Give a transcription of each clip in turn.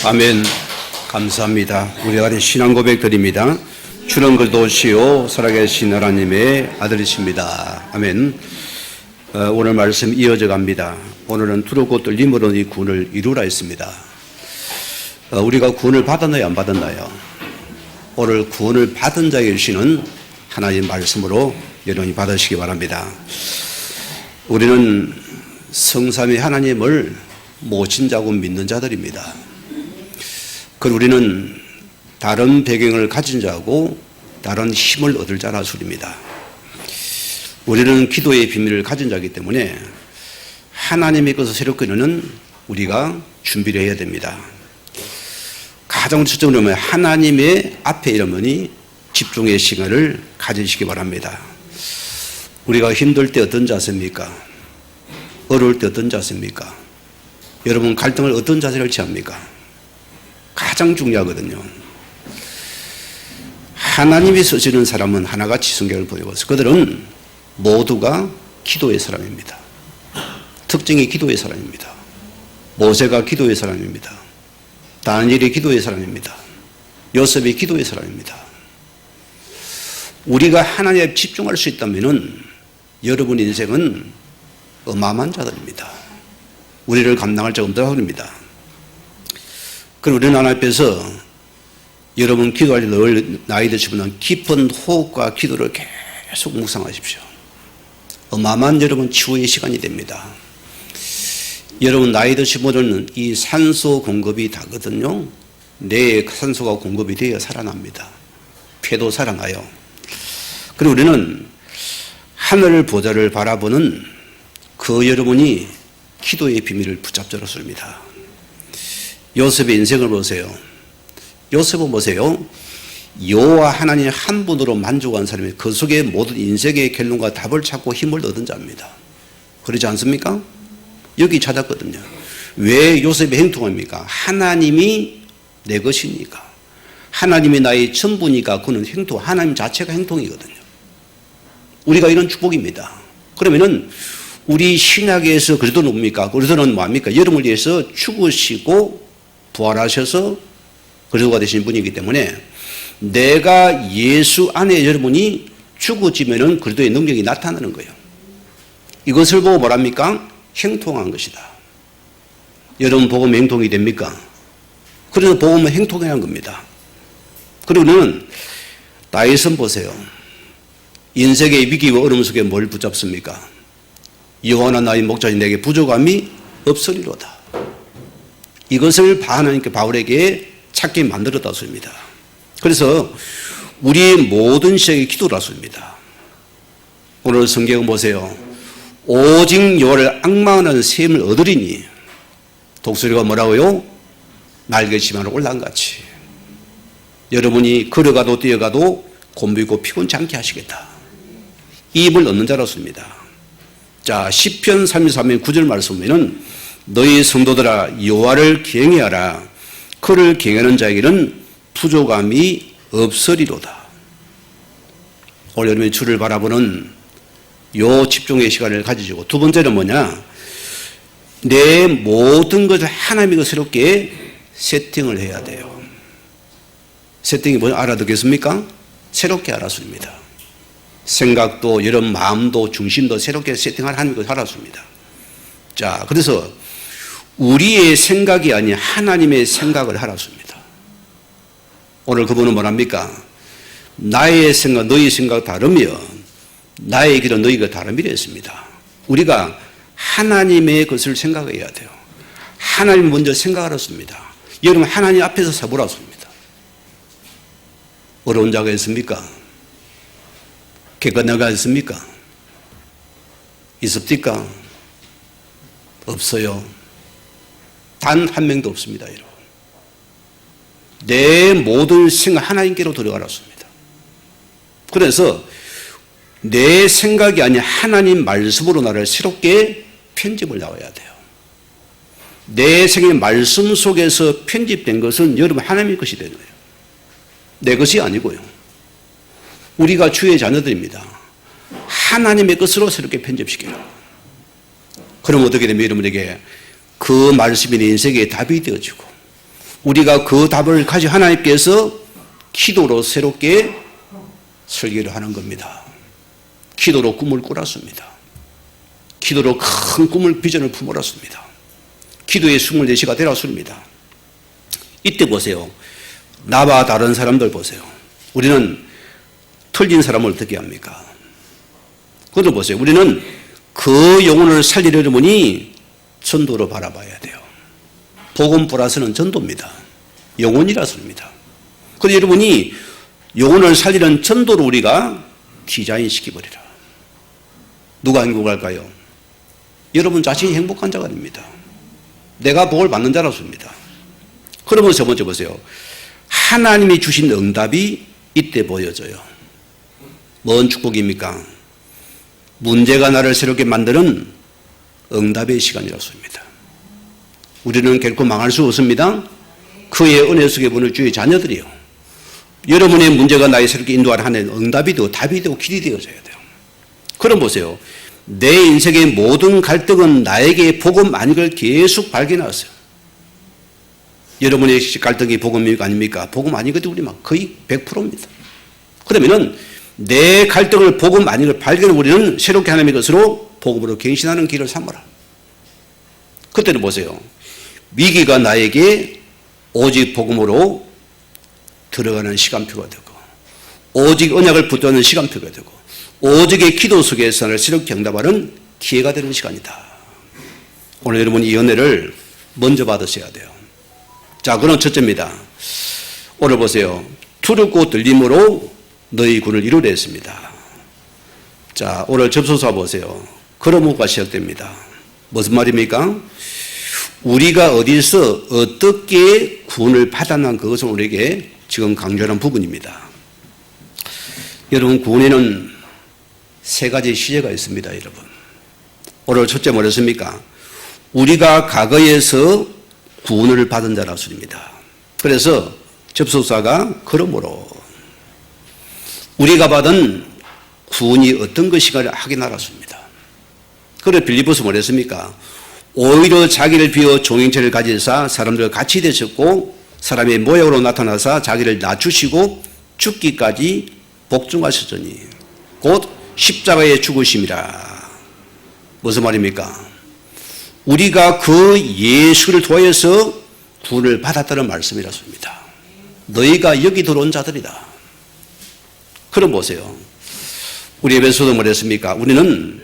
아멘. 감사합니다. 우리 아래 신앙 고백 드립니다. 주는 그도시요 살아계신 하나님의 아들이십니다. 아멘. 오늘 말씀 이어져 갑니다. 오늘은 두렵고 떨림으로 이 구원을 이루라 했습니다. 우리가 구원을 받았나요, 안 받았나요? 오늘 구원을 받은 자에게 주시는 하나님 말씀으로 여러분이 받으시기 바랍니다. 우리는 성삼위 하나님을 모신 자고 믿는 자들입니다. 그리고 우리는 다른 배경을 가진 자고 다른 힘을 얻을 자라 소리입니다. 우리는 기도의 비밀을 가진 자이기 때문에 하나님의 것을 새롭게 이루는 우리가 준비를 해야 됩니다. 가장 첫째로 보면 하나님의 앞에 이르머니 집중의 시간을 가지시기 바랍니다. 우리가 힘들 때 어떤 자세입니까? 어려울 때 어떤 자세입니까? 여러분 갈등을 어떤 자세를 취합니까? 가장 중요하거든요. 하나님이 쓰시는 사람은 하나같이 성경을 보내고 있어요. 그들은 모두가 기도의 사람입니다. 특징이 기도의 사람입니다. 모세가 기도의 사람입니다. 다니엘이 기도의 사람입니다. 요셉이 기도의 사람입니다. 우리가 하나님에 집중할 수 있다면 여러분 인생은 어마어마한 자들입니다. 우리를 감당할 자가 없다고 합니다. 그리고 우리는 하나님 앞에서 여러분 기도할 때 늘 나이 드시면 깊은 호흡과 기도를 계속 묵상하십시오. 어마어마한 여러분 치유의 시간이 됩니다. 여러분 나이 드시면 이 산소 공급이 다거든요. 뇌에 산소가 공급이 되어 살아납니다. 폐도 살아나요. 그리고 우리는 하늘 보좌를 바라보는 그 여러분이 기도의 비밀을 붙잡자로서입니다. 요셉의 인생을 보세요. 요셉은 보세요. 여호와 하나님 한 분으로 만족한 사람이 그 속에 모든 인생의 결론과 답을 찾고 힘을 얻은 자입니다. 그러지 않습니까? 여기 찾았거든요. 왜 요셉이 행동합니까? 하나님이 내 것이니까. 하나님이 나의 전부니까 그는 행동, 하나님 자체가 행동이거든요. 우리가 이런 축복입니다. 그러면은 우리 신약에서 그리스도는 뭡니까? 그리스도는 뭐합니까? 여러분을 위해서 죽으시고 부활하셔서 그리스도가 되신 분이기 때문에 내가 예수 안에 여러분이 죽어지면은 그리스도의 능력이 나타나는 거예요. 이것을 보고 뭐랍니까? 행동한 것이다. 여러분 복음 행동이 됩니까? 그래서 복음은 행동해야 하는 겁니다. 그리고는 다윗은 보세요. 인생의 위기와 어려움 속에 뭘 붙잡습니까? 여호와나 나의 목자니 내게 부족함이 없으리로다. 이것을 하나님께 바울에게 찾게 만들었다 소입니다. 그래서 우리의 모든 시작이 기도라 소입니다. 오늘 성경을 보세요. 오직 여호와를 앙망하는 셈을 얻으리니 독수리가 뭐라고요? 날개치마로 올라간 같이 여러분이 걸어가도 뛰어가도 곤비고 피곤치 않게 하시겠다. 이 힘을 얻는 자로서입니다. 자, 시편 33편 9절 말씀 보면은 너희 성도들아 여호와를 경외하라. 그를 경외하는 자에게는 부족함이 없으리로다. 오늘 여러분이 주를 바라보는 요 집중의 시간을 가지시고 두 번째는 뭐냐? 내 모든 것을 하나님의 것 새롭게 세팅을 해야 돼요. 세팅이 뭐냐 알아듣겠습니까? 새롭게 알았습니다. 생각도 여러분 마음도 중심도 새롭게 세팅할 하나님의 것 알았습니다. 자, 그래서 우리의 생각이 아닌 하나님의 생각을 하랐습니다. 오늘 그분은 뭐랍니까? 나의 생각, 너희 생각 다르며 나의 길은 너희가 다름이라 했습니다. 우리가 하나님의 것을 생각해야 돼요. 하나님 먼저 생각하랐습니다. 여러분 하나님 앞에서 서보랐습니다. 어려운 자가 있습니까? 객관자가 있습니까? 있습니까? 없어요. 단 한 명도 없습니다. 여러분. 내 모든 생각 하나님께로 들어가랐습니다. 그래서 내 생각이 아닌 하나님 말씀으로 나를 새롭게 편집을 나와야 돼요. 내 생의 말씀 속에서 편집된 것은 여러분 하나님의 것이 되는 거예요. 내 것이 아니고요. 우리가 주의 자녀들입니다. 하나님의 것으로 새롭게 편집시켜요. 그럼 어떻게 되면 여러분에게 그 말씀이 내 인생의 답이 되어지고 우리가 그 답을 가지고 하나님께서 기도로 새롭게 설계를 하는 겁니다. 기도로 꿈을 꾸었습니다. 기도로 큰 꿈을 비전을 품어놨습니다. 기도의 24시가 되었습니다. 이때 보세요. 나와 다른 사람들 보세요. 우리는 틀린 사람을 어떻게 합니까? 그걸 보세요. 우리는 그 영혼을 살리려면 전도로 바라봐야 돼요. 복음 플러스는 전도입니다. 영혼이라서입니다. 그런데 여러분이 영혼을 살리는 전도로 우리가 디자인 시켜버리라. 누가 행복할까요? 여러분 자신이 행복한 자가 됩니다. 내가 복을 받는 자라서입니다. 그러면 첫 번째 보세요. 하나님이 주신 응답이 이때 보여져요. 뭔 축복입니까? 문제가 나를 새롭게 만드는 응답의 시간이라서입니다. 우리는 결코 망할 수 없습니다. 그의 은혜 속에 보는 주의 자녀들이요. 여러분의 문제가 나의 새롭게 인도하는 하나의 응답이 되고 답이 되고 길이 되어져야 돼요. 그럼 보세요. 내 인생의 모든 갈등은 나에게 복음 아닌 걸 계속 발견하세요. 여러분의 갈등이 복음입니까 아닙니까? 복음 아니거든요. 우리 막 거의 100%입니다. 그러면은 내 갈등을 복음 아닌 걸 발견해 우리는 새롭게 하나님의 것으로 복음으로 갱신하는 길을 삼아라. 그때는 보세요. 위기가 나에게 오직 복음으로 들어가는 시간표가 되고 오직 언약을 붙드는 시간표가 되고 오직의 기도 속에서 새롭게 응답하는 기회가 되는 시간이다. 오늘 여러분 이 은혜를 먼저 받으셔야 돼요. 자, 그럼 첫째입니다. 오늘 보세요. 두렵고 들림으로 너희 군을 이루려 했습니다. 자, 오늘 접속사 보세요. 그러므가 시작됩니다. 무슨 말입니까? 우리가 어디서 어떻게 구원을 받았나 그것을 우리에게 지금 강조하는 부분입니다. 여러분 구원에는 세 가지 시제가 있습니다. 여러분 오늘 첫째 뭐랬습니까? 우리가 과거에서 구원을 받은 자라서입니다. 그래서 접속사가 그러므로 우리가 받은 구원이 어떤 것인가를 확인하라습니다. 그래 빌립보서 뭐랬습니까? 오히려 자기를 비워 종행체를 가지사 사람들과 같이 되셨고 사람의 모양으로 나타나사 자기를 낮추시고 죽기까지 복종하셨으니 곧 십자가에 죽으심이라. 무슨 말입니까? 우리가 그 예수를 통해서 구원을 받았다는 말씀이라습니다. 너희가 여기 들어온 자들이다. 그럼 보세요. 우리 에베소도 뭐랬습니까? 우리는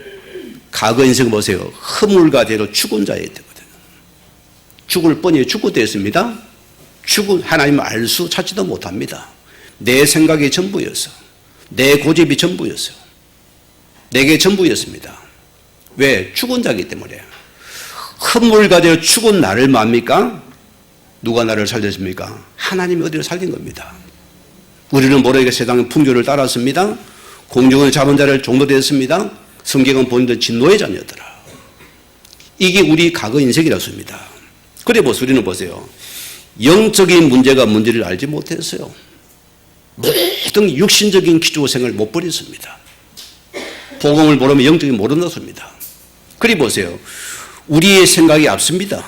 과거 인생 보세요. 허물과대로 죽은 자에 되거든요. 죽을 뻔히 죽고 되었습니다. 죽은 하나님을 알 수 찾지도 못합니다. 내 생각이 전부였어. 내 고집이 전부였어요. 내게 전부였습니다. 왜? 죽은 자이기 때문에. 허물과대로 죽은 나를 맙니까? 누가 나를 살렸습니까? 하나님이 어디를 살린 겁니다. 우리는 모르게 세상의 풍조를 따랐습니다. 공중을 잡은 자를 종로되었습니다. 성경은 본인들 진노의 자녀더라. 이게 우리 과거 인생이라습니다. 그래 보세요. 우리는 보세요. 영적인 문제가 뭔지를 알지 못했어요. 모든 육신적인 기초 생활을 못 버렸습니다. 복음을 모르면 영적인 모른다습니다. 그래 보세요. 우리의 생각이 앞섭니다.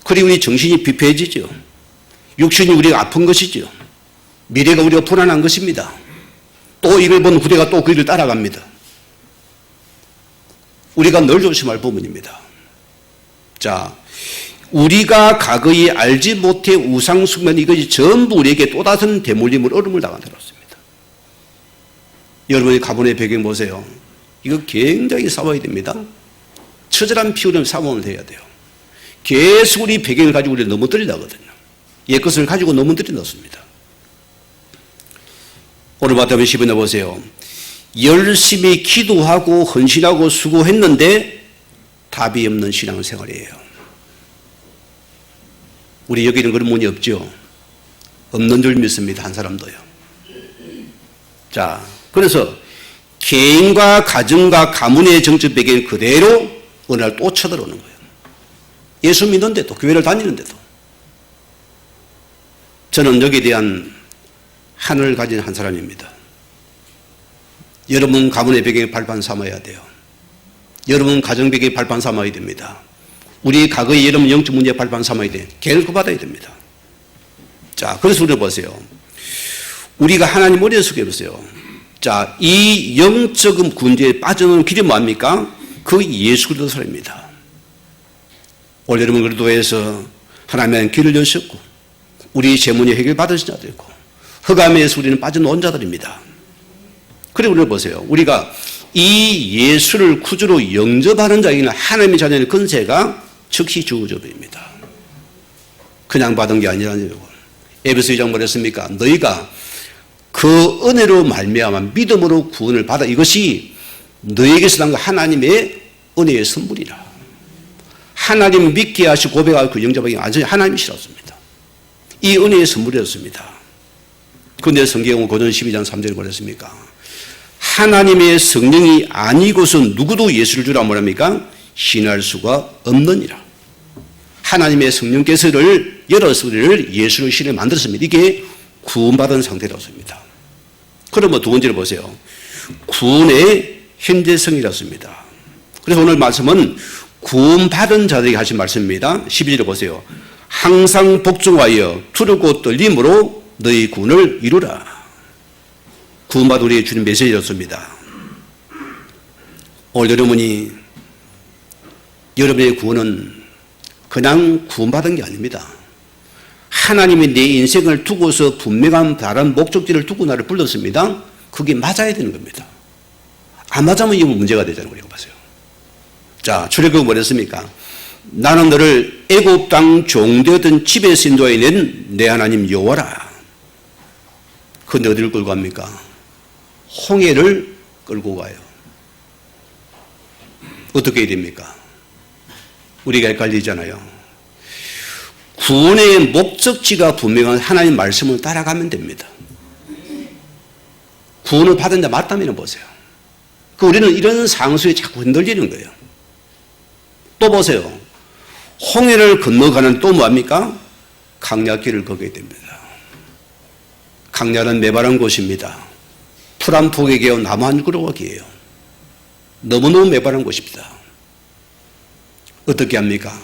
그래 우리 정신이 비폐해지죠. 육신이 우리가 아픈 것이죠. 미래가 우리가 불안한 것입니다. 또 이걸 본 후대가 또 그 일을 따라갑니다. 우리가 늘 조심할 부분입니다. 자, 우리가 과거에 알지 못해 우상 숭배는 이것이 전부 우리에게 또 다른 대물림을 얼음을 당하더랐습니다. 여러분이 가문의 배경 보세요. 이거 굉장히 싸워야 됩니다. 처절한 피우는 싸움을 해야 돼요. 계속 우리 배경을 가지고 우리를 넘어뜨리려거든요. 옛것을 가지고 넘어뜨린다습니다. 오늘 마태복음 10번에 보세요. 열심히 기도하고 헌신하고 수고했는데 답이 없는 신앙생활이에요. 우리 여기는 그런 문이 없죠. 없는 줄 믿습니다. 한 사람도요. 자, 그래서 개인과 가정과 가문의 정치 배경이 그대로 어느 날 또 쳐들어오는 거예요. 예수 믿는데도, 교회를 다니는데도. 저는 여기에 대한 하늘을 가진 한 사람입니다. 여러분 가문의 배경에 발판 삼아야 돼요. 여러분 가정 배경에 발판 삼아야 됩니다. 우리 과거에 여러분 영적 문제 발판 삼아야 돼. 계속 받아야 됩니다. 자, 그래서 우리 보세요. 우리가 하나님 머리에 속해 보세요. 자, 이 영적 문제에 빠져나오는 길이 뭡니까? 그 예수 그리스도 사람입니다. 오늘 여러분 그리스도에서 하나님의 길을 여셨고 우리 재문이 해결받으신 자도 있고 흑암에서 우리는 빠져나온 자들입니다. 그리고 우리를 보세요. 우리가 이 예수를 구주로 영접하는 자에게는 하나님의 자녀의 권세가 즉시 주어져 버립니다. 그냥 받은 게 아니라는 거예요. 에베소 2장 뭐랬습니까? 너희가 그 은혜로 말미암아 믿음으로 구원을 받아 이것이 너희에게서 난 하나님의 은혜의 선물이라. 하나님 믿게 하시고 고백하고 그 영접하기 완전히 하나님이시라습니다. 이 은혜의 선물이었습니다. 그런데 성경은 고전 12장 3절에 뭐랬습니까? 하나님의 성령이 아니고서 누구도 예수를 주라 뭐랍니까? 신할 수가 없느니라. 하나님의 성령께서를 열어서 우리를 예수를 신에 만들었습니다. 이게 구원받은 상태라습니다. 그러면 두 번째로 보세요. 구원의 현재성이라습니다. 그래서 오늘 말씀은 구원받은 자들에게 하신 말씀입니다. 12절을 보세요. 항상 복종하여 두렵고 떨림으로 너희 구원을 이루라. 구원받은 우리에게 주는 메시지였습니다. 오늘 여러분의 구원은 그냥 구원받은 게 아닙니다. 하나님이 내 인생을 두고서 분명한 다른 목적지를 두고 나를 불렀습니다. 그게 맞아야 되는 겁니다. 안 맞으면 이거 문제가 되잖아요. 우리가 보세요. 자, 출애굽은 뭐랬습니까? 나는 너를 애굽 땅 종되었던 집에서 인도하여 낸 내 하나님 여호와라. 그런데 어디를 끌고 갑니까? 홍해를 끌고 가요. 어떻게 해야 됩니까? 우리가 헷갈리잖아요. 구원의 목적지가 분명한 하나님 말씀을 따라가면 됩니다. 구원을 받은 자 맞다면 보세요. 우리는 이런 상수에 자꾸 흔들리는 거예요. 또 보세요. 홍해를 건너가는 또 뭐합니까? 강야길을 걷게 됩니다. 강야는 메마른 곳입니다. 풀 한 폭에 개어 나무 한 그루기예요. 너무너무 메마른 곳입니다. 어떻게 합니까?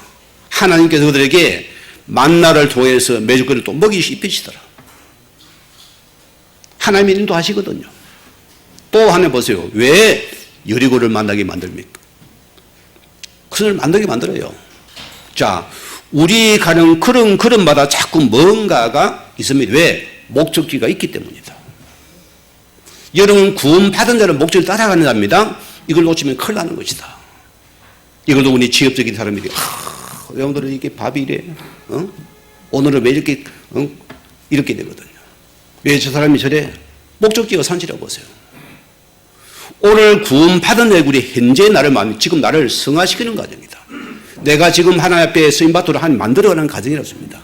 하나님께서 그들에게 만나를 통해서 메주거리를 또 먹이 입히시더라. 하나님이 인도하시거든요. 또 하나 보세요. 왜 여리고를 만나게 만듭니까? 그를 만나게 만들어요. 자, 우리 가는 걸음마다 자꾸 뭔가가 있습니다. 왜? 목적지가 있기 때문이다. 여러분 구원받은 자는 목적을 따라가는 자입니다. 이걸 놓치면 큰일 나는 것이다. 이걸로 우리 지역적인 사람들이 왜 오늘은 이게 밥이 이래? 오늘은 왜 이렇게 이렇게 되거든요. 왜 저 사람이 저래? 목적지가 산지라고 보세요. 오늘 구원받은 우리 현재 나를 지금 나를 성화시키는 과정이다. 내가 지금 하나님 앞에 쓰임받도록 하나님 만들어가는 과정이라습니다.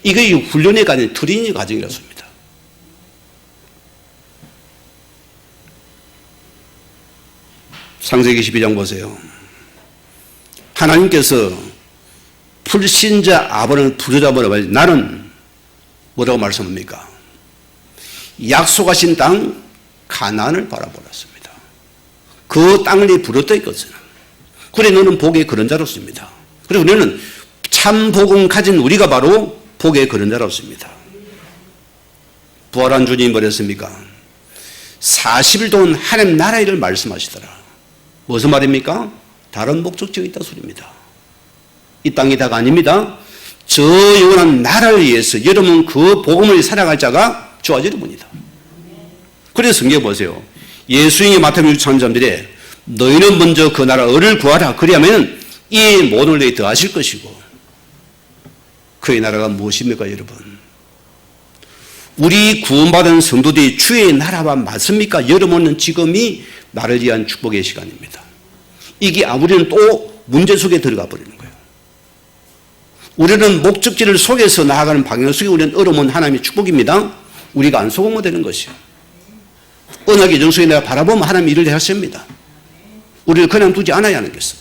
이게 훈련의 과정, 트레이닝의 과정이라습니다. 창세기 12장 보세요. 하나님께서 불신자 아브라함을 부르자마자 나는 뭐라고 말씀합니까? 약속하신 땅 가나안을 바라보았습니다. 그 땅을 부르다 있거든. 그래 너는 복의 그런 자로습니다. 그리고 우리는 참 복음 가진 우리가 바로 복의 그런 자로습니다. 부활한 주님이 뭐랬습니까? 40일 동안 하나님 나라 일을 말씀하시더라. 무슨 말입니까? 다른 목적지가 있다 소리입니다. 이 땅이 다가 아닙니다. 저 영원한 나라를 위해서 여러분 그 복음을 살아갈 자가 저와 여러분이다. 그래서 성경 보세요. 예수님이 마태복음 6장들에 너희는 먼저 그 나라를 구하라. 그리하면 이 모든 것을 더하실 것이고 그의 나라가 무엇입니까 여러분? 우리 구원받은 성도들이 주의 나라와 맞습니까? 여러분은 지금이 나를 위한 축복의 시간입니다. 이게 우리는 또 문제 속에 들어가 버리는 거예요. 우리는 목적지를 속에서 나아가는 방향 속에 우리는 얼음은 하나님의 축복입니다. 우리가 안 속으면 되는 것이요. 언약의 정속에 내가 바라보면 하나님 일을 하십니다. 우리를 그냥 두지 않아야 하는 것은.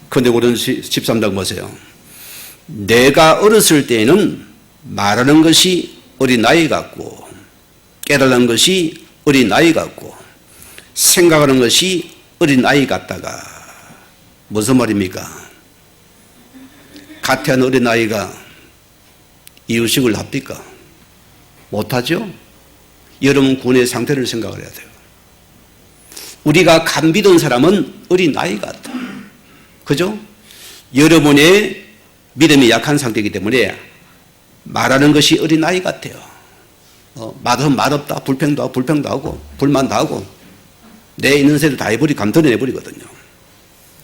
그런데 우리는 13장 보세요. 내가 어렸을 때에는 말하는 것이 어린아이 같고 깨달은 것이 어린아이 같고 생각하는 것이 어린 아이 같다가 무슨 말입니까? 가태한 어린 아이가 이유식을 합니까? 못하죠? 여러분 군의 상태를 생각을 해야 돼요. 우리가 간 믿은 사람은 어린 아이 같다. 그죠? 여러분의 믿음이 약한 상태이기 때문에 말하는 것이 어린 아이 같아요. 맛없다, 불평도 하고, 불만도 하고, 내 있는 새를 다 해버리고 감터내버리거든요.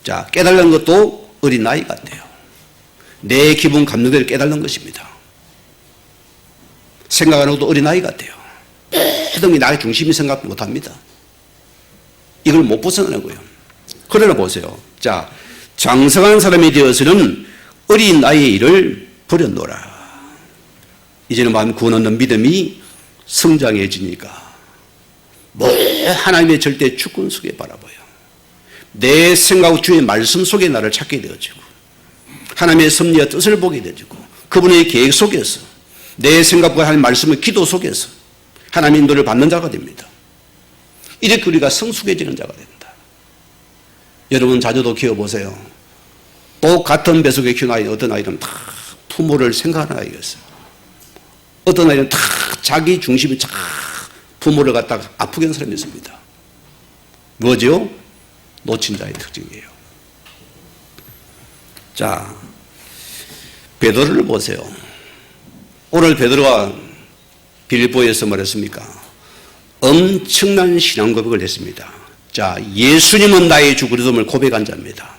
자, 깨달는 것도 어린 아이 같아요. 내 기분 감정대로 깨달는 것입니다. 생각하는 것도 어린 아이 같아요. 모든 게 나의 중심이 생각 못합니다. 이걸 못 벗어나고요. 그러나 보세요. 자, 장성한 사람이 되어서는 어린 아이의 일을 버려놓으라. 이제는 마음 구원 얻는 믿음이 성장해지니까 하나님의 절대 주권 속에 바라봐요. 내 생각 주의 말씀 속에 나를 찾게 되어지고 하나님의 섭리와 뜻을 보게 되어지고 그분의 계획 속에서 내 생각과 하나님의 말씀의 기도 속에서 하나님의 인도를 받는 자가 됩니다. 이렇게 우리가 성숙해지는 자가 된다. 여러분 자주도 키워보세요. 똑같은 배속에 키운 아이, 어떤 아이는 다 부모를 생각하는 아이가 있어요. 어떤 아이는 다 자기 중심이 다 부모를 갖다가 아프게 하는 사람이 있습니다. 뭐죠? 놓친 자의 특징이에요. 자, 베드로를 보세요. 오늘 베드로가 빌립보에서 말했습니까? 엄청난 신앙 고백을 했습니다. 자, 예수님은 나의 주 그리스도임을 고백한 자입니다.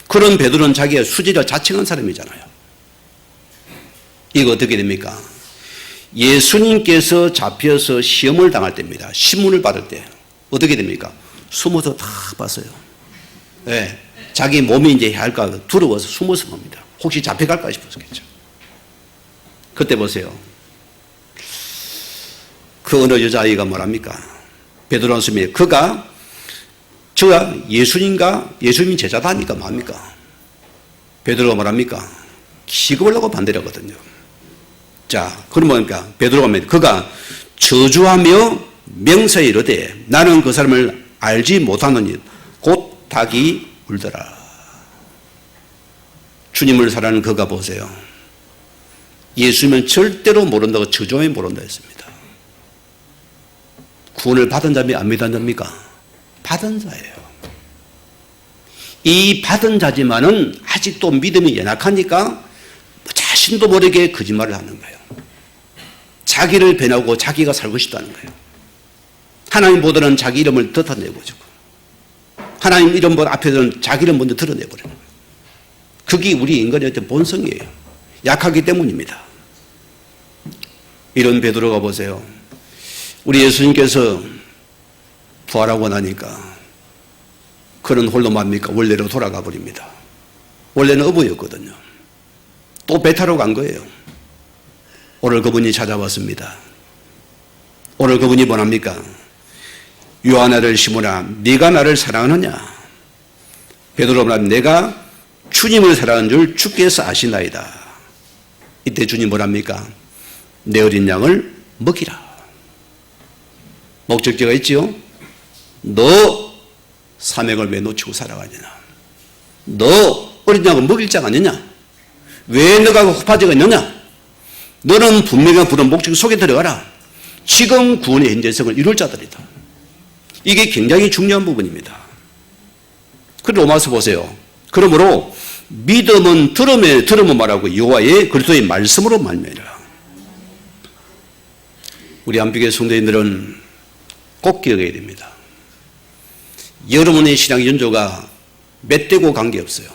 그런 베드로는 자기가 수지라 자칭한 사람이잖아요. 이거 어떻게 됩니까? 예수님께서 잡혀서 시험을 당할 때입니다. 신문을 받을 때 어떻게 됩니까? 숨어서 다 봤어요. 네. 자기 몸이 이제 할까 두려워서 숨어서 봅니다. 혹시 잡혀갈까 싶었겠죠. 그때 보세요. 그 어느 여자아이가 뭐랍니까? 베드로는 스미 그가 저가 예수님 제자다 하니까 뭐합니까? 베드로가 뭐랍니까? 기겁을 하고 반대를 하거든요. 자, 그럼 뭡니까? 베드로가 뭡니까? 그가 저주하며 명사에 이르되 나는 그 사람을 알지 못하느니 곧 닭이 울더라. 주님을 사랑하는 그가 보세요. 예수님은 절대로 모른다고 저주하며 모른다 했습니다. 구원을 받은 자입니까? 안 믿은 자입니까? 받은 자예요. 이 받은 자지만은 아직도 믿음이 연약하니까 자신도 모르게 거짓말을 하는 거예요. 자기를 변하고 자기가 살고 싶다는 거예요. 하나님보다는 자기 이름을 더 드러내보죠. 하나님 이름 앞에서는 자기 이름 먼저 드러내버리는 거예요. 그게 우리 인간의 본성이에요. 약하기 때문입니다. 이런 베드로가 보세요. 우리 예수님께서 부활하고 나니까 그는 홀로 맙니까? 원래로 돌아가 버립니다. 원래는 어부였거든요. 또 배 타러 간 거예요. 오늘 그분이 찾아왔습니다. 오늘 그분이 뭐합니까? 요한아를 시모나 네가 나를 사랑하느냐? 베드로가 내가 주님을 사랑하는 줄 주께서 아시나이다. 이때 주님 뭐랍니까? 내 어린 양을 먹이라. 목적지가 있지요? 너 사명을 왜 놓치고 살아가느냐? 너 어린 양을 먹일 자가 아니냐? 왜 너가 호파제가 있느냐? 너는 분명히 부른 목적 속에 들어가라. 지금 구원의 현재성을 이룰 자들이다. 이게 굉장히 중요한 부분입니다. 그 로마서 보세요. 그러므로 믿음은 들으면 말하고 여호와의 그리스도의 말씀으로 말미암으라. 우리 안비교회 성도님들은 꼭 기억해야 됩니다. 여러분의 신앙 연조가 몇 대고 관계없어요.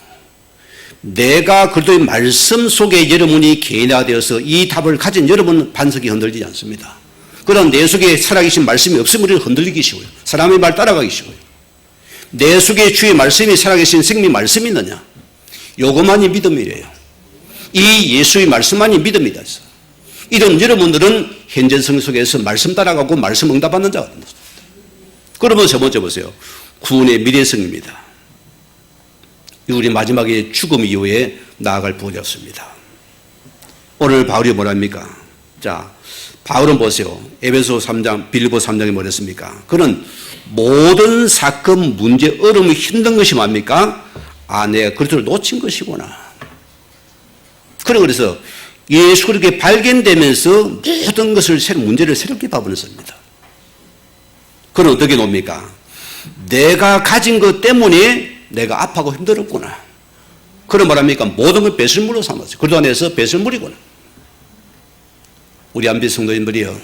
내가 그리스도의 말씀 속에 여러분이 개인화되어서 이 답을 가진 여러분 반석이 흔들리지 않습니다. 그런 내 속에 살아계신 말씀이 없으면 우리는 흔들리기 쉬워요. 사람의 말 따라가기 쉬워요. 내 속에 주의 말씀이 살아계신 생명 말씀이 있느냐? 요것만이 믿음이래요. 이 예수의 말씀만이 믿음이다. 이런 여러분들은 현재성 속에서 말씀 따라가고 말씀 응답받는 자가 됩니다. 그러면 첫 번째 보세요. 구원의 미래성입니다. 우리 마지막에 죽음 이후에 나아갈 부분이었습니다. 오늘 바울이 뭐랍니까? 자, 바울은 보세요. 에베소 3장, 빌립보 3장에 뭐랬습니까? 그는 모든 사건, 문제, 어려움이 힘든 것이 뭡니까? 아, 내가 그리스도를 놓친 것이구나. 그래서 예수 그렇게 발견되면서 모든 것을 문제를 새롭게 봐버렸습니다. 그는 어떻게 놉니까? 내가 가진 것 때문에 내가 아파하고 힘들었구나. 그런 말합니까? 모든 걸 배설물로 삼았어요. 그리스도 안에서 배설물이구나. 우리 안비 성도님들이요,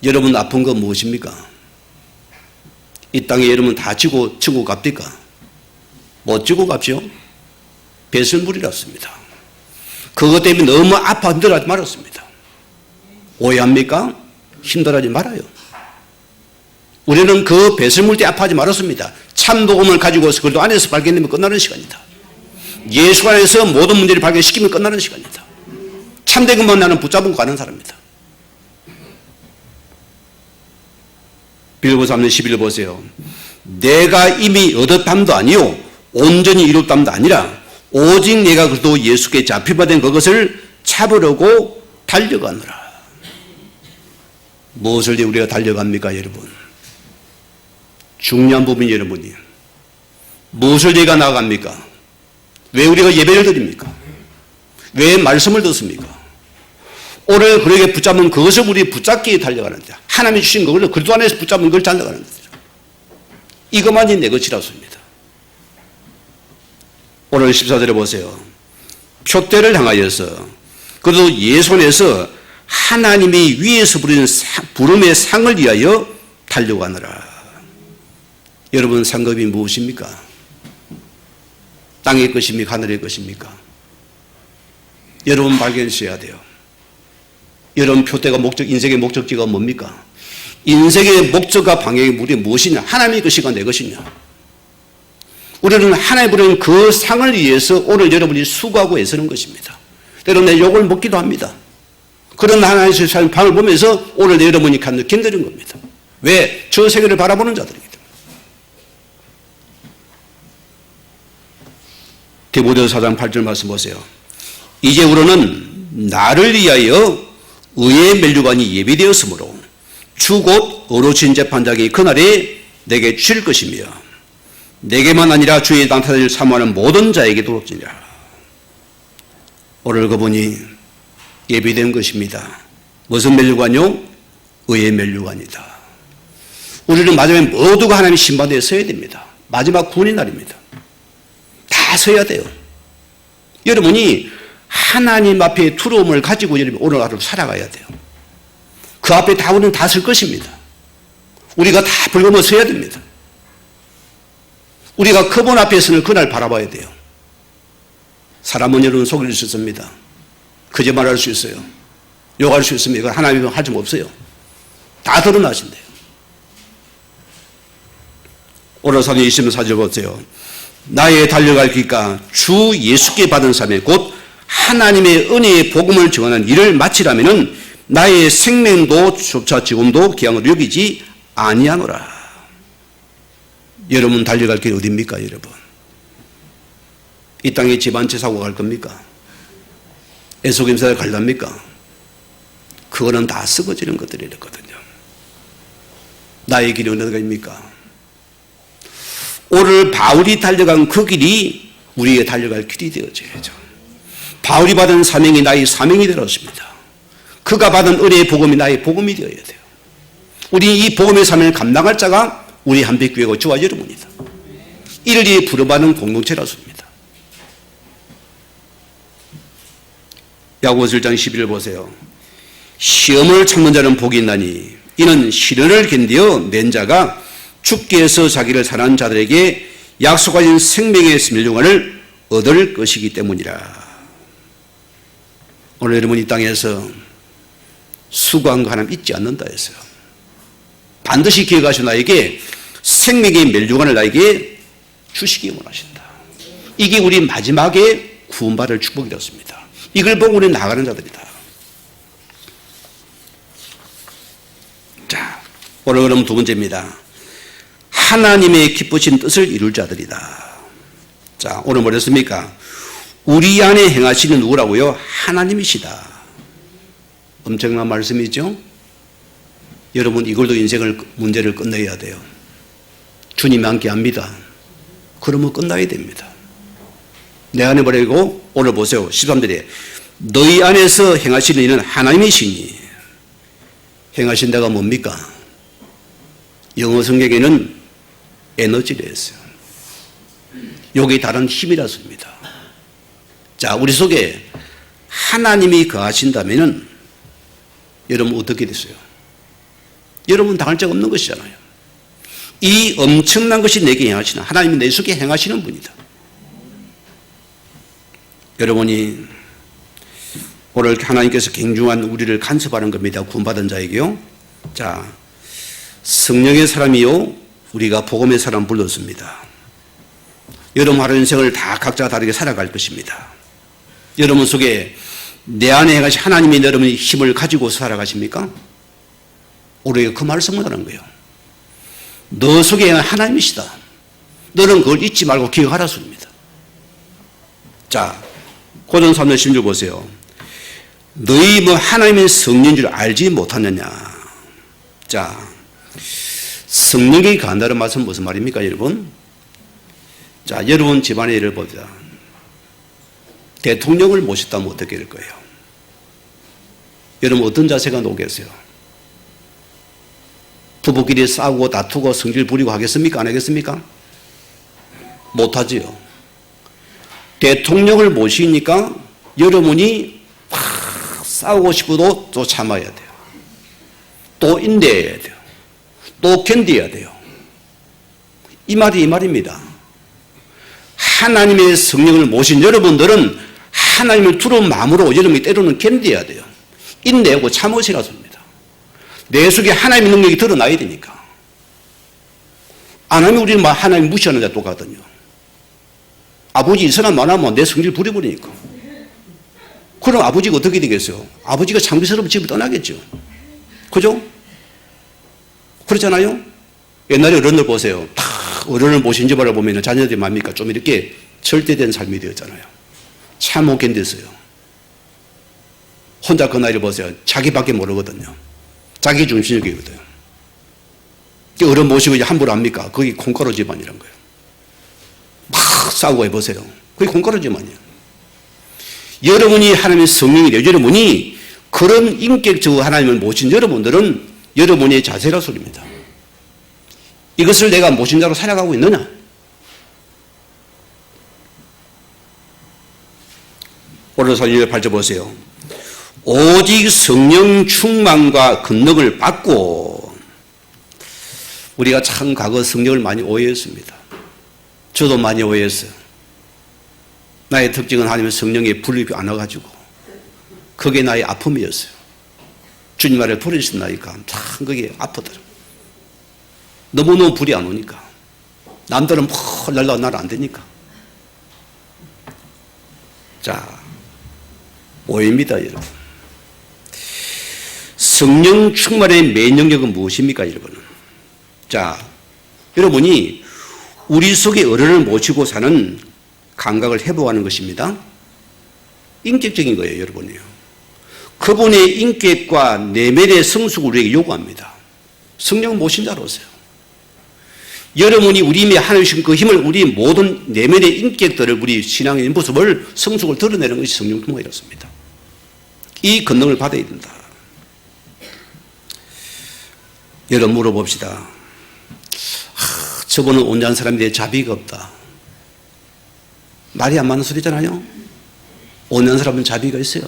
여러분 아픈 건 무엇입니까? 이 땅에 여러분 다 지고 갑니까? 못 지고 갑죠? 배설물이랐습니다. 그것 때문에 너무 아파 힘들어하지 말았습니다. 오해합니까? 힘들어하지 말아요. 우리는 그 배설물 때 아파하지 말았습니다. 참복음을 가지고서 그래도 안에서 발견되면 끝나는 시간이다. 예수 안에서 모든 문제를 발견시키면 끝나는 시간이다. 참된 것만 나는 붙잡고 가는 사람입니다. 빌립보 3장 11절 보세요. 내가 이미 얻었담도 아니요 온전히 이뤘담도 아니라 오직 내가 그리스도 예수께 잡히받은 그것을 잡으려고 달려가느라. 무엇을 우리가 달려갑니까, 여러분? 중요한 부분이 여러분이. 무엇을 내가 나아갑니까? 왜 우리가 예배를 드립니까? 왜 말씀을 듣습니까? 오늘 그에게 붙잡은 그것을 우리 붙잡기에 달려가는데, 하나님이 주신 그걸로 그리스도 안에서 붙잡은 걸 달려가는 거죠. 이것만이 내 것이라습니다. 오늘 14절에 보세요. 표대를 향하여서 그래도 예수 안에서 하나님이 위에서 부르는 부름의 상을 위하여 달려가느라. 여러분 상급이 무엇입니까? 땅의 것입니까? 하늘의 것입니까? 여러분 발견하셔야 돼요. 여러분 표대가 인생의 목적지가 뭡니까? 인생의 목적과 방향이 우리 무엇이냐? 하나님의 것이가 내 것이냐? 우리는 하나님 부르는 그 상을 위해서 오늘 여러분이 수고하고 애쓰는 것입니다. 때로는 내 욕을 먹기도 합니다. 그런 하나님의 삶 방을 보면서 오늘 여러분이 견디는 겁니다. 왜? 저 세계를 바라보는 자들이기 때문에. 디모데후서 4장 8절 말씀 보세요. 이제 우리는 나를 위하여 의의 면류관이 예비되었으므로 주 곧 어루신 재판장이 그날에 내게 주실 것이며 내게만 아니라 주의 나타나기를 사모하는 모든 자에게 도록지니라. 오늘 그분이 예비된 것입니다. 무슨 면류관요? 의의 면류관이다. 우리는 마지막에 모두가 하나님의 심판대에 서야 됩니다. 마지막 구원의 날입니다. 다 서야 돼요. 여러분이 하나님 앞에 두려움을 가지고 여러분 오늘 하루 살아가야 돼요. 그 앞에 다 우리는 다 설 것입니다. 우리가 다 불금어 서야 됩니다. 우리가 그분 앞에서는 그날 바라봐야 돼요. 사람은 여러분 속일 수 있습니다. 거짓말할 수 있어요. 욕할 수 있습니다. 이건 하나님은 할 수 없어요. 다 드러나신대요. 오늘 3장 24절 보세요. 나의 달려갈 길과 주 예수께 받은 삶에 곧 하나님의 은혜의 복음을 증언하는 일을 마치라면은 나의 생명도 조차 지금도 기왕을 여기지 아니하노라. 여러분 달려갈 길 어디입니까, 여러분? 이 땅에 집 한 채 사고 갈 겁니까? 애속임사를 갈랍니까? 그거는 다 썩어지는 것들이거든요. 나의 길이 어느 가입니까? 오늘 바울이 달려간 그 길이 우리에게 달려갈 길이 되어져야죠. 바울이 받은 사명이 나의 사명이 되었습니다. 그가 받은 은혜의 복음이 나의 복음이 되어야 돼요. 우리 이 복음의 사명을 감당할 자가 우리 한빛교회고 저와 여러분이다. 이를 위해 부름받은 공동체라습니다. 야고보서 1장 11절 보세요. 시험을 참는 자는 복이 있나니 이는 시련을 견디어 낸 자가 죽게 해서 자기를 사랑하는 자들에게 약속하신 생명의 멸류관을 얻을 것이기 때문이라. 오늘 여러분 이 땅에서 수고한 거 하나 잊지 않는다 했어요. 반드시 기억하시고 나에게 생명의 멸류관을 나에게 주시기 원하신다. 이게 우리 마지막에 구원받을 축복이었습니다. 이걸 보고 우리는 나가는 자들이다. 자, 오늘 그럼 두 번째입니다. 하나님의 기쁘신 뜻을 이룰 자들이다. 자, 오늘 뭐랬습니까? 우리 안에 행하시는 누구라고요? 하나님이시다. 엄청난 말씀이죠. 여러분 이걸로 문제를 끝내야 돼요. 주님이 함께합니다. 그러면 끝나야 됩니다. 내 안에 버리고 오늘 보세요. 13절에 너희 안에서 행하시는 일은 하나님이시니 행하신 데가 뭡니까? 영어 성경에는 에너지를 했어요. 여기 다른 힘이라 씁니다. 자, 우리 속에 하나님이 거하신다면은 여러분 어떻게 됐어요? 여러분 당할 적 없는 것이잖아요. 이 엄청난 것이 내게 행하시는 하나님이 내 속에 행하시는 분이다. 여러분이 오늘 하나님께서 굉장한 우리를 간섭하는 겁니다. 구원받은 자에게요. 자, 성령의 사람이요 우리가 복음의 사람 불렀습니다. 여러분 하루 인생을 다 각자 다르게 살아갈 것입니다. 여러분 속에 내 안에 행하신 하나님이 여러분의 힘을 가지고 살아가십니까? 우리가 그 말씀을 하는 거예요. 너 속에 하나님이시다. 너는 그걸 잊지 말고 기억하라 소리입니다. 자, 고전 3절 16절 보세요. 너희 뭐 하나님의 성령인 줄 알지 못하느냐. 자, 성령이 간다는 말씀은 무슨 말입니까, 여러분? 자, 여러분 집안의 예를 봅시다. 대통령을 모셨다면 어떻게 될 거예요? 여러분 어떤 자세가 나오겠어요? 부부끼리 싸우고 다투고 성질 부리고 하겠습니까? 안 하겠습니까? 못하지요. 대통령을 모시니까 여러분이 막 싸우고 싶어도 또 참아야 돼요. 또 인내해야 돼요. 또 견뎌야 돼요. 이 말이 이 말입니다. 하나님의 성령을 모신 여러분들은 하나님을 두려운 마음으로 여러분이 때로는 견뎌야 돼요. 인내하고 참으시라 소리입니다. 내 속에 하나님의 능력이 드러나야 되니까. 안 하면 우리는 하나님 무시하는 자 똑같거든요. 아버지 이 사람 만나면 내 성질 부려버리니까. 그럼 아버지가 어떻게 되겠어요? 아버지가 창피스러우면 집을 떠나겠죠. 그죠? 그렇잖아요? 옛날에 어른들 보세요. 다 어른을 모신 집 바라보면 자녀들이 뭡니까? 좀 이렇게 절대된 삶이 되었잖아요. 참 못 견뎠어요. 혼자 그 나이를 보세요. 자기밖에 모르거든요. 자기 중심적이거든요. 어른 모시고 이제 함부로 합니까? 거기 콩가루 집안이란 거예요. 막 싸우고 해보세요. 그게 콩가루 집안이에요. 여러분이 하나님의 성령이래요. 여러분이 그런 인격적 하나님을 모신 여러분들은 여러분의 자세라 소리입니다. 이것을 내가 모신 자로 살아가고 있느냐? 오늘 설교 8절 보세요. 오직 성령 충만과 권능을 받고 우리가 참 과거 성령을 많이 오해했습니다. 저도 많이 오해했어요. 나의 특징은 하나님의 성령에 불입이 안 와가지고 그게 나의 아픔이었어요. 주님 말을 버리신다니까 참 그게 아프더라. 너무너무 불이 안 오니까 남들은 펄 날라가 나는 안 되니까. 자, 오해입니다, 여러분. 성령 충만의 면역력은 무엇입니까, 여러분은? 자, 여러분이 우리 속에 어른을 모시고 사는 감각을 회복하는 것입니다. 인격적인 거예요, 여러분이요. 그분의 인격과 내면의 성숙을 우리에게 요구합니다. 성령 모신 자로서요. 여러분이 우리 힘에 하나님 주신 그 힘을 우리 모든 내면의 인격들을 우리 신앙의 모습을 성숙을 드러내는 것이 성령 충만이었습니다. 이 권능을 받아야 된다. 여러분 물어봅시다. 저분은 온전한 사람인데 자비가 없다. 말이 안 맞는 소리잖아요. 온전한 사람은 자비가 있어요.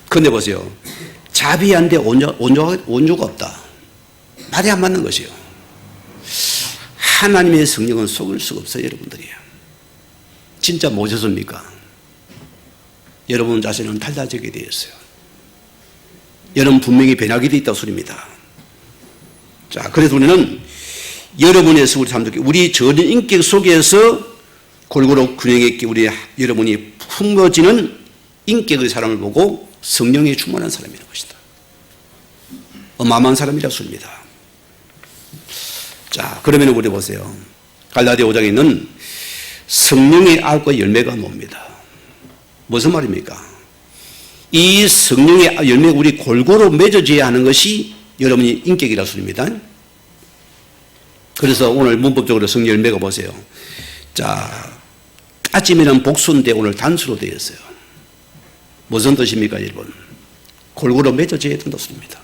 그런데 보세요. 자비한데 온조가 없다. 말이 안 맞는 것이에요. 하나님의 성령은 속일 수가 없어요, 여러분들이요. 진짜 모셨습니까? 여러분 자신은 탈다지게 되어 있어요. 여러분 분명히 변하게 되어 있다는 소리입니다. 자, 그래서 우리는 여러분에서 우리 사람들께 우리 저는 인격 속에서 골고루 균형있게 우리 여러분이 품어지는 인격의 사람을 보고 성령에 충만한 사람이라는 것이다. 어마어마한 사람이라는 소리입니다. 자, 그러면 우리 보세요. 갈라디아 5장에 있는 성령의 아홉 가지 열매가 뭡니다. 무슨 말입니까? 이 성령의 열매가 우리 골고루 맺어져야 하는 것이 여러분이 인격이라 소리입니다. 그래서 오늘 문법적으로 성령 열매가 보세요. 자, 까지면은 복수인데 오늘 단수로 되어 있어요. 무슨 뜻입니까, 여러분? 골고루 맺어져야 된다는 소리입니다.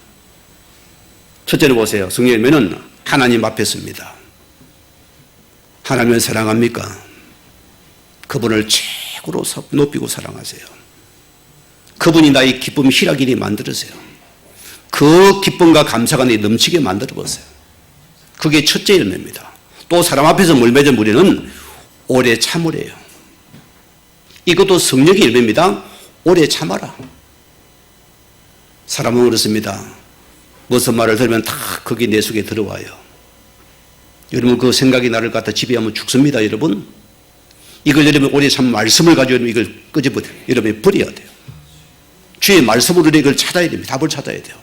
첫째로 보세요. 성령 열매는 하나님 앞에 섭니다. 하나님을 사랑합니까? 그분을 최고로 높이고 사랑하세요. 그분이 나의 기쁨 희락이니 만들으세요. 그 기쁨과 감사가 내 넘치게 만들어 보세요. 그게 첫째 열매입니다. 또 사람 앞에서 물 맺은 우리는 오래 참으래요. 이것도 성령의 열매입니다. 오래 참아라. 사람은 그렇습니다. 무슨 말을 들으면 다 그게 내 속에 들어와요. 여러분 그 생각이 나를 갖다 지배하면 죽습니다. 여러분 이걸 여러분 오래 참 말씀을 가지고 이걸 끄집어내요. 여러분이 버려야 돼요. 주의 말씀으로 이걸 찾아야 됩니다. 답을 찾아야 돼요.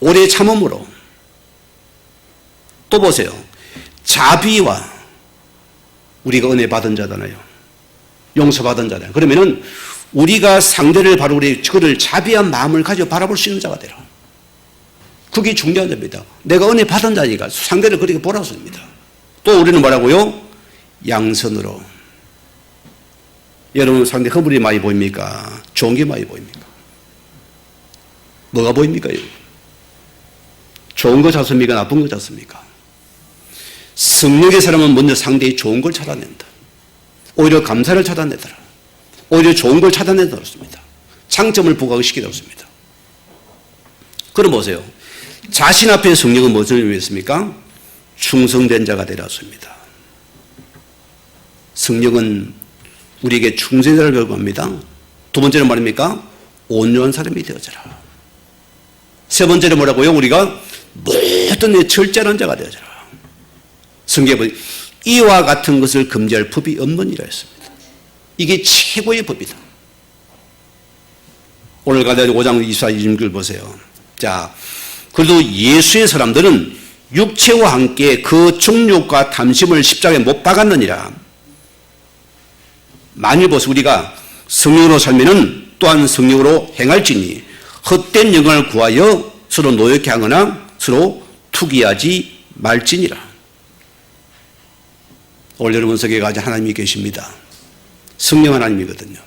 오래 참음으로. 또 보세요. 자비와 우리가 은혜 받은 자잖아요. 용서받은 자잖아요. 그러면은 우리가 상대를 바로 우리 그를 자비한 마음을 가지고 바라볼 수 있는 자가 되라. 그게 중요한 점입니다. 내가 은혜 받은 자니까 상대를 그렇게 보라고 합니다. 또 우리는 뭐라고요? 양선으로. 여러분 상대 허물이 많이 보입니까? 좋은 게 많이 보입니까? 뭐가 보입니까? 좋은 거 찾습니까? 나쁜 거 찾습니까? 성령의 사람은 먼저 상대의 좋은 걸 찾아낸다. 오히려 감사를 찾아내더라. 오히려 좋은 걸 찾아낸다. 그렇습니다. 장점을 부각시키라고 했습니다. 그럼 보세요. 자신 앞에 성령은 무엇을 의미했습니까? 충성된 자가 되라 했습니다. 성령은 우리에게 충성자를 요구합니다. 두 번째는 말입니까? 온유한 사람이 되어져라. 세 번째는 뭐라고요? 우리가 모든 데 절제하는 자가 되어져라. 성경에 보니 이와 같은 것을 금지할 법이 없느니라 했습니다. 이게 최고의 법이다. 오늘 갈라디아 5장 24, 26절 보세요. 자, 그래도 예수의 사람들은 육체와 함께 그 정욕과 탐심을 십자가에 못 박았느니라. 만일 보세요. 우리가 성령으로 살면은 또한 성령으로 행할지니 헛된 영광을 구하여 서로 노역해 하거나 서로 투기하지 말지니라. 오늘 여러분 속에 가진 하나님이 계십니다. 성령 하나님이거든요.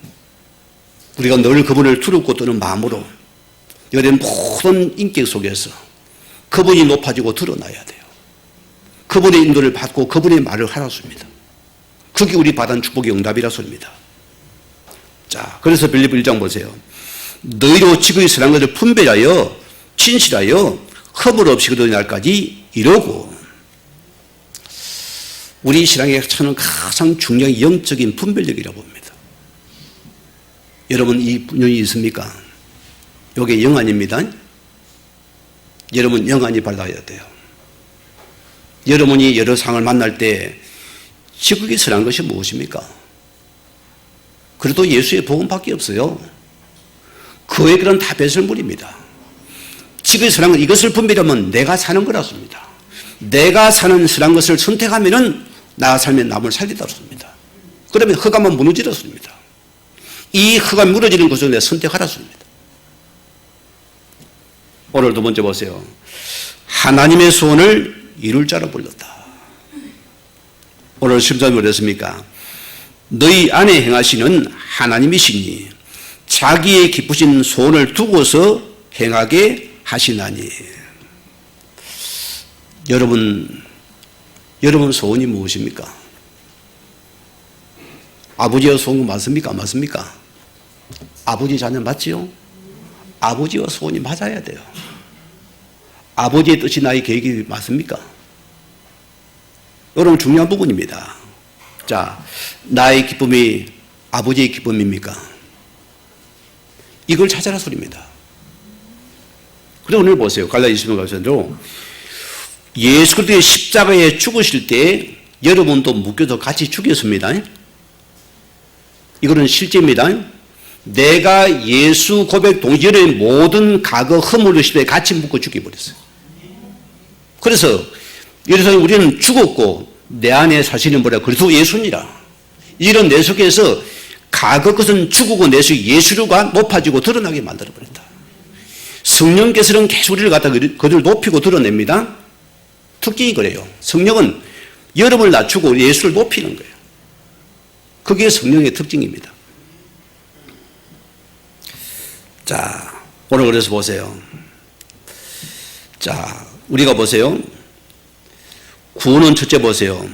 우리가 늘 그분을 두렵고 떠는 마음으로 여러분 모든 인격 속에서 그분이 높아지고 드러나야 돼요. 그분의 인도를 받고 그분의 말을 하라습니다. 그게 우리 받은 축복의 응답이라 소리입니다. 자, 그래서 빌립보 1장 보세요. 너희로 지극히 선한 것을 분별하여 진실하여 허물 없이 그러는 날까지 이루고. 우리 신앙의 저는 가장 중요한 영적인 분별력이라고 봅니다. 여러분 이 분명이 있습니까? 이게 영안입니다. 여러분 영안이 발달해야 돼요. 여러분이 여러 상을 만날 때 지극히 선한 것이 무엇입니까? 그래도 예수의 복음밖에 없어요. 그 외의 그런 다 배설물입니다. 지극히 선한 것 이것을 분별하면 내가 사는 거라습니다. 내가 사는 선한 것을 선택하면은 나 살면 남을 살리다 습니다. 그러면 흑암은 무너지렸습니다. 이 흑암 무너지는 것을 내가 선택하라 습니다. 오늘 두 번째 보세요. 하나님의 소원을 이룰 자로 불렀다. 오늘 10절 뭐랬습니까? 너희 안에 행하시는 하나님이시니 자기의 기쁘신 소원을 두고서 행하게 하시나니. 여러분 소원이 무엇입니까? 아버지와 소원 맞습니까? 안 맞습니까? 아버지 자녀 맞지요? 아버지와 소원이 맞아야 돼요. 아버지의 뜻이 나의 계획이 맞습니까? 여러분 중요한 부분입니다. 자, 나의 기쁨이 아버지의 기쁨입니까? 이걸 찾아라 소리입니다. 그리고 오늘 보세요. 갈라디아 20장 가서도 예수 그리스도의 십자가에 죽으실 때 여러분도 묶여서 같이 죽였습니다. 이거는 실제입니다. 내가 예수 고백 동일의 모든 과거 허물을 십자가에 같이 묶어 죽여버렸어요. 그래서 이래서 우리는 죽었고 내 안에 사시는 뭐라 그리스도 예수니라. 이런 내 속에서 과거 것은 죽고 내수 예수가 높아지고 드러나게 만들어버린다. 성령께서는 계속 우리를 갖다 그들 높이고 드러냅니다. 특징이 그래요. 성령은 여러분을 낮추고 예수를 높이는 거예요. 그게 성령의 특징입니다. 자, 오늘 그래서 보세요. 자, 우리가 보세요. 구원은 첫째 보세요.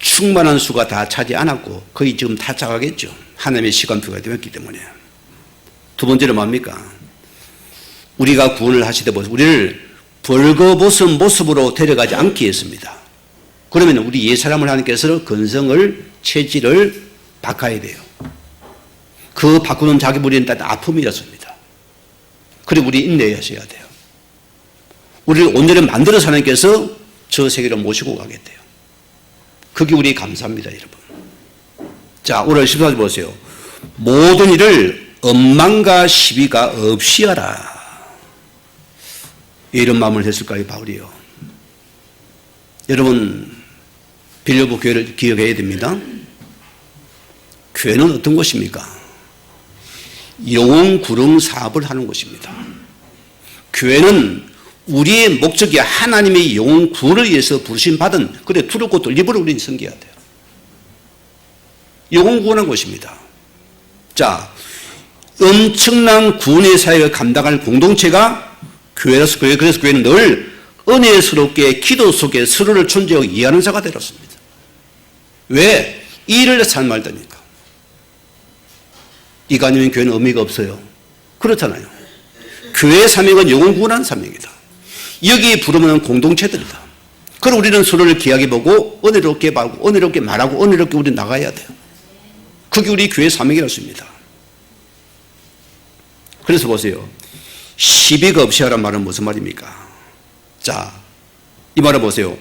충만한 수가 다 차지 않았고 거의 지금 다 차가겠죠. 하나님의 시간표가 되었기 때문에. 두 번째는 뭡니까? 우리가 구원을 하시되 보세요. 우리를 벌거벗은 모습으로 데려가지 않게 했습니다. 그러면 우리 옛사람을 하나님께서 근성을 체질을 바꿔야 돼요. 그 바꾸는 자기 부리는 다 아픔이었습니다. 그리고 우리 인내하셔야 돼요. 우리를 온전히 만들어서 하나님께서 저 세계로 모시고 가겠대요. 그게 우리 감사합니다, 여러분. 자, 오늘 14절 보세요. 모든 일을 엄망과 시비가 없이 하라. 이런 마음을 했을까요, 바울이요? 여러분, 빌립보 교회를 기억해야 됩니다. 교회는 어떤 곳입니까? 영혼 구름 사업을 하는 곳입니다. 교회는 우리의 목적이 하나님의 영혼 구원을 위해서 부르심 받은, 그래 두렵고 떨림으로 우리는 섬겨야 돼요. 영혼 구원한 곳입니다. 자, 엄청난 구원의 사역을 감당할 공동체가 교회라서 그래서 교회는 늘 은혜스럽게 기도 속에 서로를 존재하고 이해하는 자가 되었습니다. 왜? 이 일을 잘 말다니까. 이거 아니면 교회는 의미가 없어요. 그렇잖아요. 교회의 사명은 영혼 구원하는 사명이다. 여기에 부르면 공동체들이다. 그럼 우리는 서로를 귀하게 보고 은혜롭게 보고 은혜롭게 말하고 은혜롭게 우리 나가야 돼요. 그게 우리 교회의 사명이었습니다. 그래서 보세요. 시비가 없이 하란 말은 무슨 말입니까? 자, 이 말을 보세요.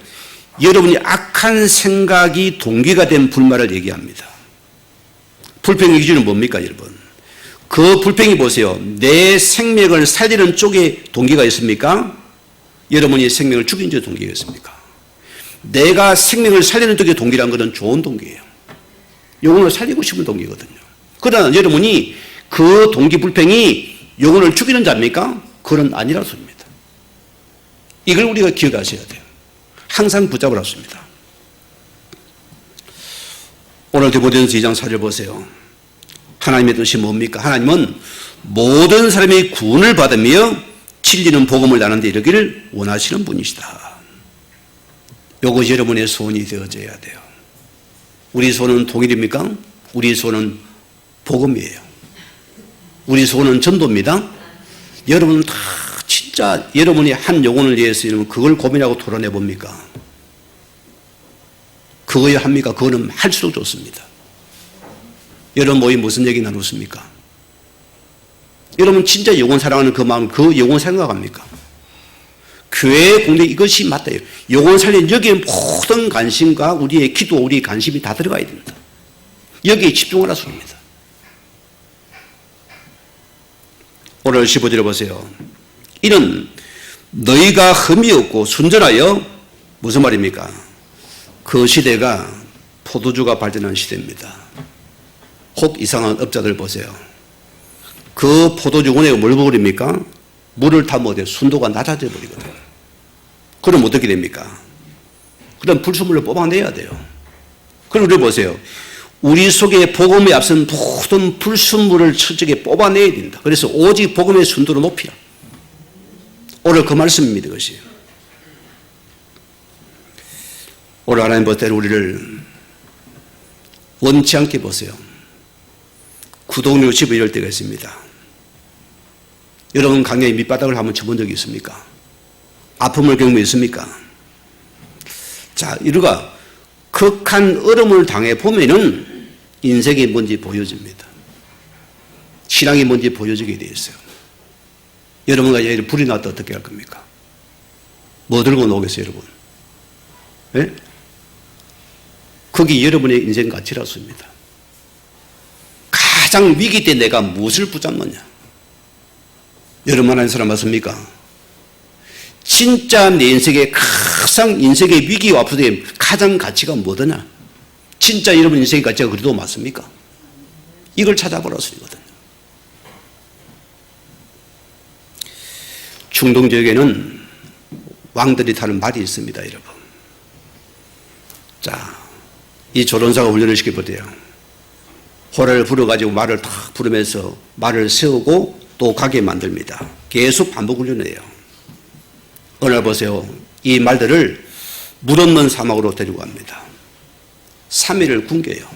여러분이 악한 생각이 동기가 된 불만을 얘기합니다. 불평의 기준은 뭡니까, 여러분? 그 불평이 보세요. 내 생명을 살리는 쪽에 동기가 있습니까? 여러분이 생명을 죽인 쪽에 동기가 있습니까? 내가 생명을 살리는 쪽에 동기란 것은 좋은 동기예요. 영혼을 살리고 싶은 동기거든요. 그러나 여러분이 그 동기 불평이 영혼을 죽이는 자입니까? 그건 아니라는 소리입니다. 이걸 우리가 기억하셔야 돼요. 항상 붙잡으라 습니다. 오늘 디모데전서 2장 4절 보세요. 하나님의 뜻이 뭡니까? 하나님은 모든 사람이 구원을 받으며 진리는 복음을 나누는데 이르기를 원하시는 분이시다. 이것이 여러분의 소원이 되어져야 돼요. 우리 소원은 통일입니까? 우리 소원은 복음이에요. 우리 소원은 전도입니다. 여러분은 다 진짜 여러분이 한 영혼을 위해서 그걸 고민하고 토론해 봅니까? 그거야 합니까? 그거는 할수록 좋습니다. 여러분 모임 무슨 얘기 나눴습니까? 여러분 진짜 영혼 사랑하는 그 마음, 그 영혼 생각합니까? 교회 공동 이것이 맞다. 영혼 살리는 여기에 모든 관심과 우리의 기도, 우리의 관심이 다 들어가야 됩니다. 여기에 집중하라 소리입니다. 오늘 15절에 보세요. 이는 너희가 흠이 없고 순전하여 무슨 말입니까? 그 시대가 포도주가 발전한 시대입니다. 혹 이상한 업자들 보세요. 그 포도주원에 뭘 버립니까? 물을 타면 어때요? 순도가 낮아져 버리거든요. 그럼 어떻게 됩니까? 그럼 불순물을 뽑아내야 돼요. 그럼 우리 보세요. 우리 속에 복음에 앞선 모든 불순물을 철저하게 뽑아내야 된다. 그래서 오직 복음의 순도를 높이라. 오늘 그 말씀입니다. 그것이. 오늘 하나님 볼 때는 우리를 원치 않게 보세요. 구독료 집을 이럴 때가 있습니다. 여러분 강야의 밑바닥을 한번 쳐본 적이 있습니까? 아픔을 겪으면 있습니까? 자, 이루가 극한 얼음을 당해 보면은 인생이 뭔지 보여집니다. 신앙이 뭔지 보여지게 되어 있어요. 여러분과 예를 불이 났다 어떻게 할 겁니까? 뭐 들고 나오겠어요, 여러분? 네? 그게 여러분의 인생 가치라습니다. 가장 위기 때 내가 무엇을 붙잡느냐? 여러분 하나님 사람 맞습니까? 진짜 내 인생의 가장 인생의 위기와 아픔에 가장 가치가 뭐더냐? 진짜 여러분 인생의 가치가 그래도 맞습니까? 이걸 찾아보라 소리거든요. 중동 지역에는 왕들이 타는 말이 있습니다, 여러분. 자, 이 조련사가 훈련을 시켜보대요. 호를 불어가지고 말을 탁 부르면서 말을 세우고 또 가게 만듭니다. 계속 반복 훈련을 해요. 어느 날 보세요. 이 말들을 물 없는 사막으로 데리고 갑니다. 3일을 굶겨요.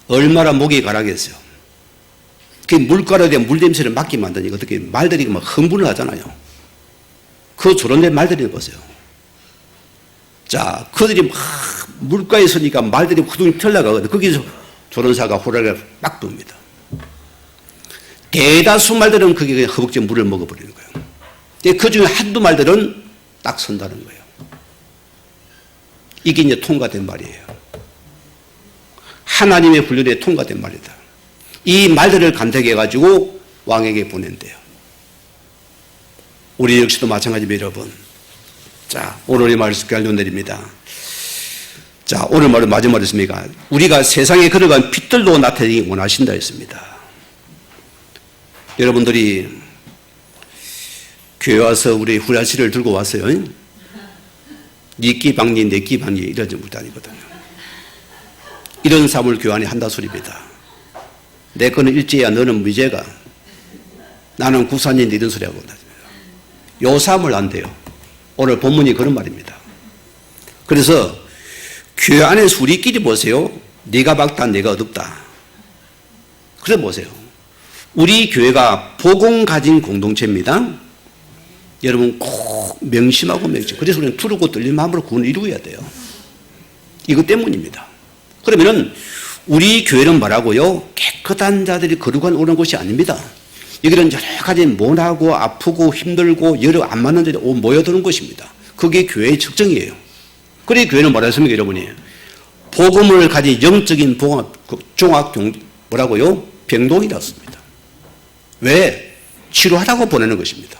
얼마나 목이 가라겠어요. 그 물가루에 대한 물냄새를 맡게 만드니까 어떻게 말들이 막 흥분을 하잖아요. 그 조련된 말들이 보세요. 자, 그들이 막 물가에 서니까 말들이 후둥이 털려가거든요. 거기서 조련사가 호랑이를 막 붑니다. 대다수 말들은 그게 허벅지 물을 먹어버리는 거예요. 그 중에 한두 말들은 딱 선다는 거예요. 이게 이제 통과된 말이에요. 하나님의 훈련에 통과된 말이다. 이 말들을 간택해가지고 왕에게 보낸대요. 우리 역시도 마찬가지입니다, 여러분. 자, 오늘의 말씀 결론 내립니다. 자, 오늘 말은 마지막 말이었습니까? 우리가 세상에 걸어간 빛들로 나타내기 원하신다 했습니다. 여러분들이 교회 와서 우리 후라시를 들고 왔어요. 니끼 방니 내끼 방니 이런 정도 아니거든요. 이런 삶을 교회 안에 한다 소리입니다. 내 거는 일제야, 너는 무죄가. 나는 구산인데 이런 소리하고 요 삶을 안 돼요. 오늘 본문이 그런 말입니다. 그래서 교회 안에서 우리끼리 보세요. 네가 밝다, 내가 어둡다. 그래 보세요. 우리 교회가 복음 가진 공동체입니다. 여러분 꼭 명심하고 명심. 그래서 우리는 두르고 떨린 마음으로 구원을 이루어야 돼요. 이것 때문입니다. 그러면은 우리 교회는 뭐라고요? 깨끗한 자들이 거룩한 오는 곳이 아닙니다. 여기는 여러 가지 모나고 아프고 힘들고 여러 안 맞는 자들이 모여드는 곳입니다. 그게 교회의 측정이에요. 그래 교회는 뭐라 했습니까, 여러분이? 복음을 가진 영적인 종합 뭐라고요? 병동이라고 씁니다. 왜? 치료하라고 보내는 것입니다.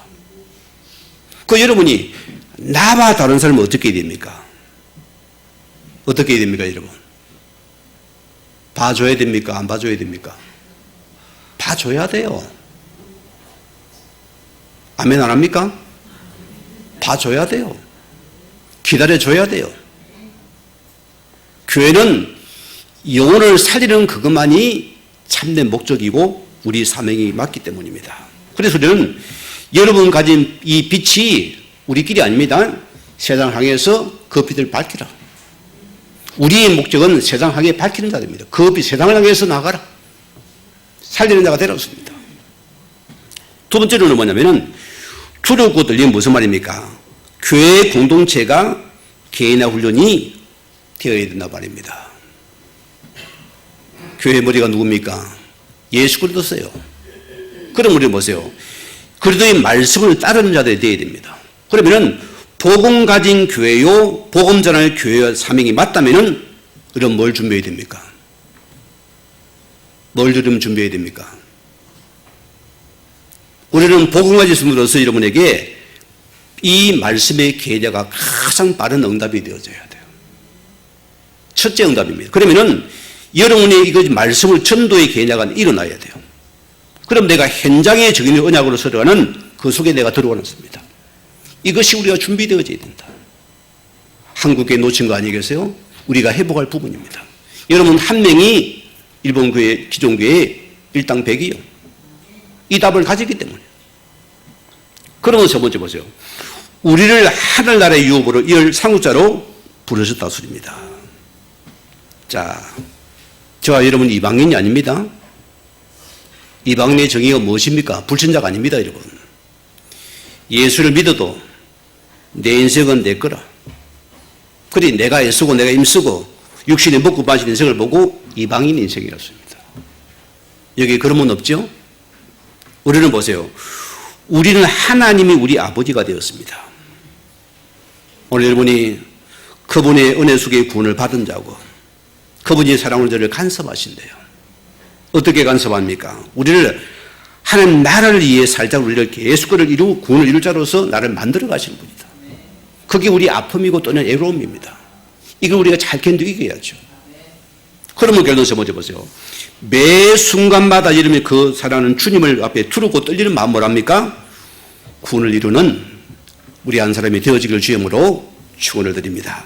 그 여러분이 나와 다른 사람은 어떻게 해야 됩니까? 어떻게 해야 됩니까, 여러분? 봐줘야 됩니까? 안 봐줘야 됩니까? 봐줘야 돼요. 아멘 안 합니까? 봐줘야 돼요. 기다려줘야 돼요. 교회는 영혼을 살리는 그것만이 참된 목적이고 우리 사명이 맞기 때문입니다. 그래서 우리는 여러분 가진 이 빛이 우리끼리 아닙니다. 세상 향해서 그 빛을 밝히라. 우리의 목적은 세상 향해 밝히는 자들입니다. 그 빛 세상을 향해서 나가라. 살리는 자가 되라습니다. 두 번째로는 뭐냐면은 두렵고 떨리는 무슨 말입니까? 교회 공동체가 개인화 훈련이 되어야 된다 말입니다. 교회 머리가 누굽니까? 예수 그리스도세요. 그럼 우리 보세요. 그리스도의 말씀을 따르는 자들이 되어야 됩니다. 그러면은 복음 가진 교회요, 복음 전할 교회의 사명이 맞다면은 그럼 뭘 준비해야 됩니까? 뭘 준비해야 됩니까? 우리는 복음 가졌음으로써 여러분에게 이 말씀의 계좌가 가장 빠른 응답이 되어져야 돼요. 첫째 응답입니다. 그러면은 여러분의 이거 말씀을 전도의 계좌가 일어나야 돼요. 그럼 내가 현장의 적인의 언약으로 들어가는 그 속에 내가 들어가겠습니다. 이것이 우리가 준비되어져야 된다. 한국에 놓친 거 아니겠어요? 우리가 회복할 부분입니다. 여러분 한 명이 일본 교회, 기존 교회의 일당 100이요. 이 답을 가지기 때문에. 그러면 첫 번째 보세요. 우리를 하늘나라의 유업으로 이을 상속자로 부르셨다 소리입니다. 자, 저와 여러분 이방인이 아닙니다. 이방인의 정의가 무엇입니까? 불신자가 아닙니다, 여러분. 예수를 믿어도 내 인생은 내 거라. 그리 내가 애쓰고 내가 힘쓰고 육신에 먹고 마시는 인생을 보고 이방인 인생이었습니다. 여기 그런 분 없죠? 우리는 보세요. 우리는 하나님이 우리 아버지가 되었습니다. 오늘 여러분이 그분의 은혜 속에 구원을 받은 자고 그분이 사랑으로 저를 간섭하신대요. 어떻게 간섭합니까? 우리를 하나님 나라를 위해 살자 우리를 계속을 이루고 구원을 이룰 자로서 나를 만들어 가시는 분이다. 그게 우리 아픔이고 또는 애로움입니다. 이걸 우리가 잘 견디게 해야죠. 그러면 결론 세 번째 보세요. 매 순간마다 이름이 그 사랑하는 주님을 앞에 두렵고 떨리는 마음 뭐랍니까? 구원을 이루는 우리 한 사람이 되어지길 주임으로 축원을 드립니다.